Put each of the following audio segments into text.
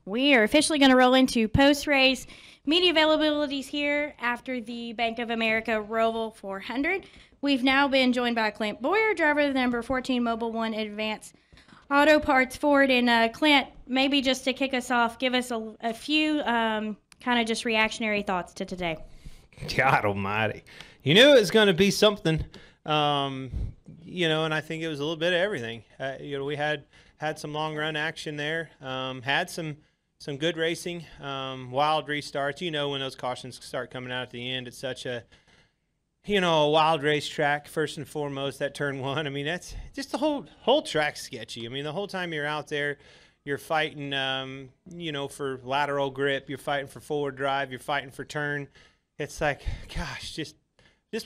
We are officially going to roll into post-race media availabilities here after the Bank of America Roval 400. We've now been joined by Clint Bowyer, driver of the number 14 Mobile One Advanced Auto Parts Ford. And Clint, maybe just to kick us off, give us a few kind of just reactionary thoughts to today. God almighty. You knew it was going to be something, and I think it was a little bit of everything. We had some long run action there, had some good racing, wild restarts. When those cautions start coming out at the end, it's such a wild racetrack. First and foremost, that turn one. I mean, that's just the whole track's sketchy. I mean, the whole time you're out there, you're fighting, for lateral grip. You're fighting for forward drive. You're fighting for turn. It's like, gosh, just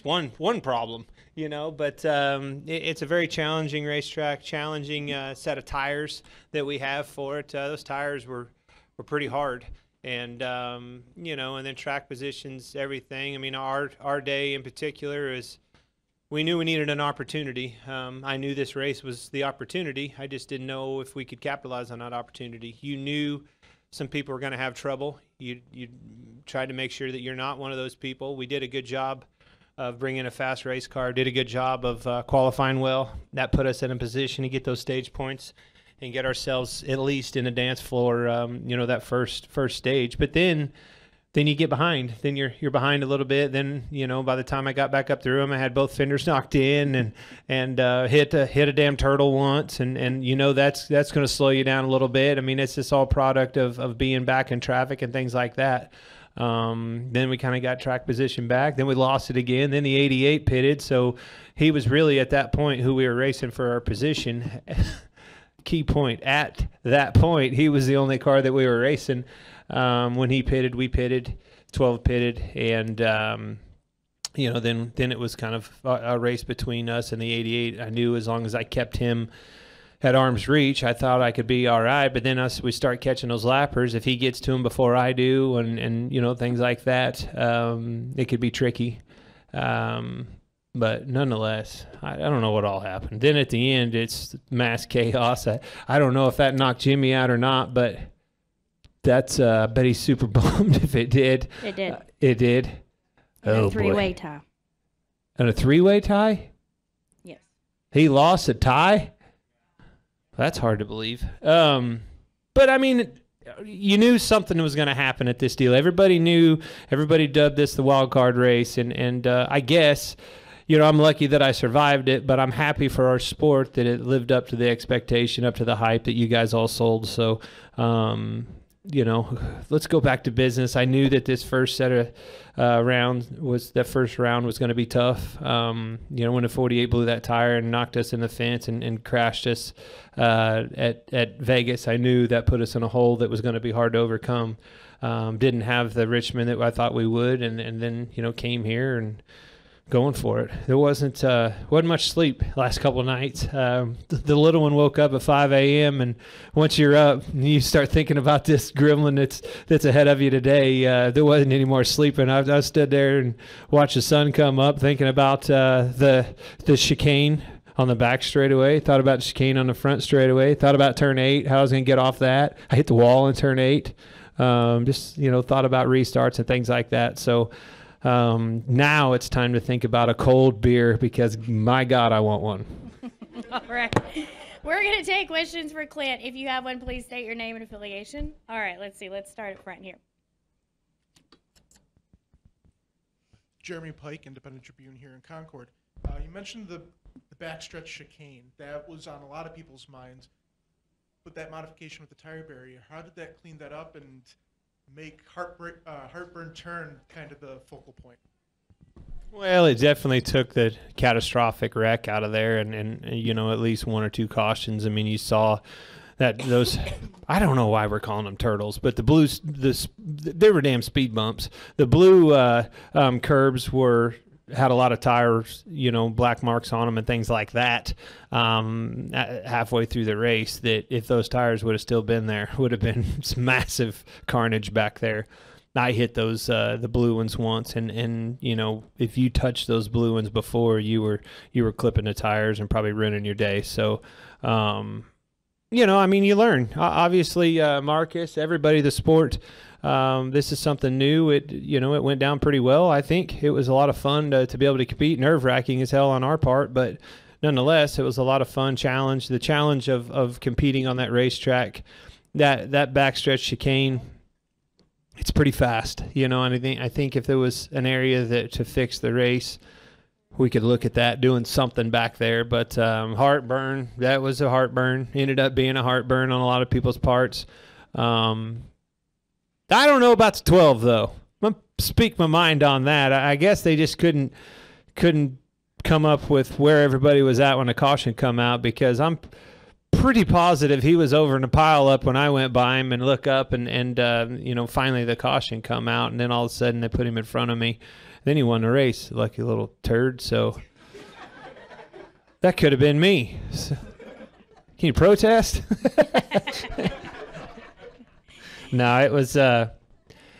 one problem, But it's a very challenging racetrack, challenging set of tires that we have for it. Those tires were pretty hard. And, and then track positions, everything. I mean, our day in particular is we knew we needed an opportunity. I knew this race was the opportunity. I just didn't know if we could capitalize on that opportunity. You knew some people were going to have trouble. You tried to make sure that you're not one of those people. We did a good job of bringing a fast race car, did a good job of qualifying well. That put us in a position to get those stage points and get ourselves at least in the dance floor, that first stage. But then you get behind. Then you're behind a little bit. Then, by the time I got back up through them, I had both fenders knocked in and hit a damn turtle once. And that's going to slow you down a little bit. I mean, it's just all product of being back in traffic and things like that. Then we kind of got track position back. Then we lost it again. Then the 88 pitted. So he was really at that point who we were racing for our position. Key point, at that point, he was the only car that we were racing. When he pitted, we pitted, 12 pitted, and then it was kind of a race between us and the 88. I knew as long as I kept him at arm's reach, I thought I could be all right. But then we start catching those lappers. If he gets to him before I do, and things like that, it could be tricky. But nonetheless, I don't know what all happened. Then at the end, it's mass chaos. I don't know if that knocked Jimmy out or not, but that's I bet he's super bummed if it did. It did. It did. A three-way tie. And a three-way tie? Yes. He lost a tie? That's hard to believe. But, I mean, you knew something was going to happen at this deal. Everybody knew. Everybody dubbed this the wild card race. And I guess, I'm lucky that I survived it, but I'm happy for our sport that it lived up to the expectation, up to the hype that you guys all sold. So, let's go back to business. I knew that this first set of first round was going to be tough. When the 48 blew that tire and knocked us in the fence and crashed us at Vegas, I knew that put us in a hole that was going to be hard to overcome. Didn't have the Richmond that I thought we would, and then came here and going for it. There wasn't much sleep last couple of nights. The little one woke up at 5 a.m. and once you're up, you start thinking about this gremlin that's ahead of you today. There wasn't any more sleeping. I stood there and watched the sun come up, thinking about the chicane on the back straightaway. Thought about chicane on the front straightaway. Thought about turn 8, how I was going to get off that. I hit the wall in turn 8. Thought about restarts and things like that. So. Now it's time to think about a cold beer because, my God, I want one. All right. We're going to take questions for Clint. If you have one, please state your name and affiliation. All right, let's see. Let's start up front here. Jeremy Pike, Independent Tribune here in Concord. You mentioned the backstretch chicane. That was on a lot of people's minds. With that modification with the tire barrier, how did that clean that up and make Heartburn turn kind of the focal point? Well, it definitely took the catastrophic wreck out of there and at least one or two cautions. I mean, you saw that those – I don't know why we're calling them turtles, but they were damn speed bumps. The blue curbs had a lot of tires, black marks on them and things like that halfway through the race, that if those tires would have still been there, would have been some massive carnage back there. I hit those the blue ones once, and if you touched those blue ones before, you were clipping the tires and probably ruining your day. So I mean, you learn. Obviously, Marcus, everybody, the sport, this is something new. It went down pretty well. I think it was a lot of fun to be able to compete. Nerve-wracking as hell on our part, but nonetheless, it was a lot of fun challenge. The challenge of competing on that racetrack, that backstretch chicane, it's pretty fast, and I think if there was an area that to fix the race, we could look at that, doing something back there. But heartburn, that was a heartburn. Ended up being a heartburn on a lot of people's parts. I don't know about the 12 though. I'm gonna speak my mind on that. I guess they just couldn't come up with where everybody was at when the caution come out, because I'm pretty positive he was over in a pile up when I went by him and look up and finally the caution come out, and then all of a sudden they put him in front of me. Then he won the race, lucky little turd. So that could have been me. So, can you protest? No, it was.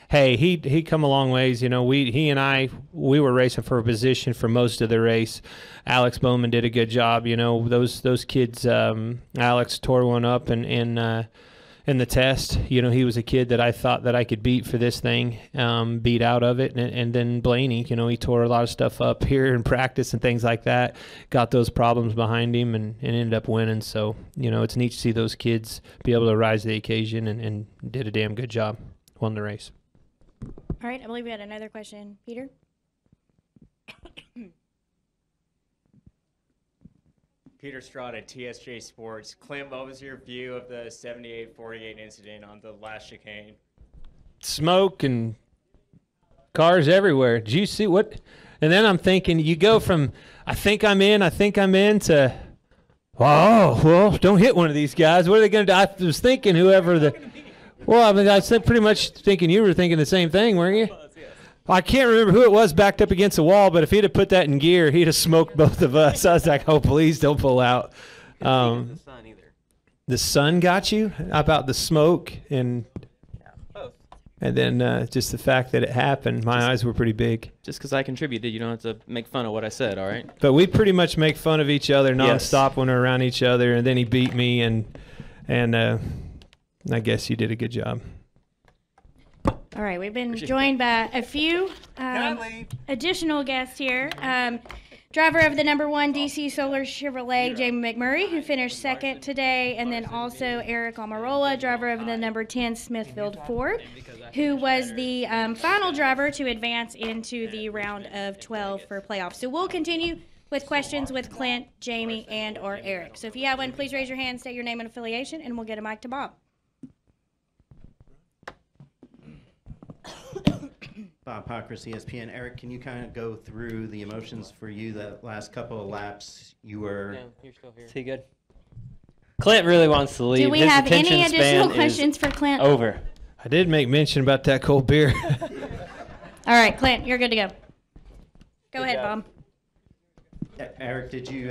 Hey, he come a long ways. He and I were racing for a position for most of the race. Alex Bowman did a good job. Those kids. Alex tore one up in the test. He was a kid that I thought that I could beat for this thing, beat out of it. And then Blaney, he tore a lot of stuff up here in practice and things like that, got those problems behind him and ended up winning. So, it's neat to see those kids be able to rise to the occasion and did a damn good job, won the race. All right, I believe we had another question. Peter? Peter Strada, TSJ Sports. Clint, what was your view of the 78-48 incident on the last chicane? Smoke and cars everywhere. Did you see what? And then I'm thinking, you go from, I think I'm in to, oh, well, don't hit one of these guys. What are they going to do? I was thinking I was pretty much thinking you were thinking the same thing, weren't you? I can't remember who it was backed up against the wall, but if he'd have put that in gear, he'd have smoked both of us. I was like, oh, please don't pull out. The sun either. The sun got you? How about the smoke and both. And then just the fact that it happened, my eyes were pretty big. Just because I contributed, you don't have to make fun of what I said, all right? But we pretty much make fun of each other nonstop when we're around each other, and then he beat me, and I guess you did a good job. All right, we've been joined by a few additional guests here. Driver of the #1 DC Solar Chevrolet, Jamie McMurray, who finished second today, and then also Eric Almirola, driver of the #10 Smithfield Ford, who was the final driver to advance into the round of 12 for playoffs. So we'll continue with questions with Clint, Jamie, and or Eric. So if you have one, please raise your hand, state your name and affiliation, and we'll get a mic to Bob. Bob Pockris, ESPN. Eric, can you kind of go through the emotions for you that last couple of laps? You were... Yeah, you're still here. Is he good? Clint really wants to leave. Do we have any additional questions for Clint? Over. I did make mention about that cold beer. All right, Clint, you're good to go. Go ahead, Bob. Eric, did you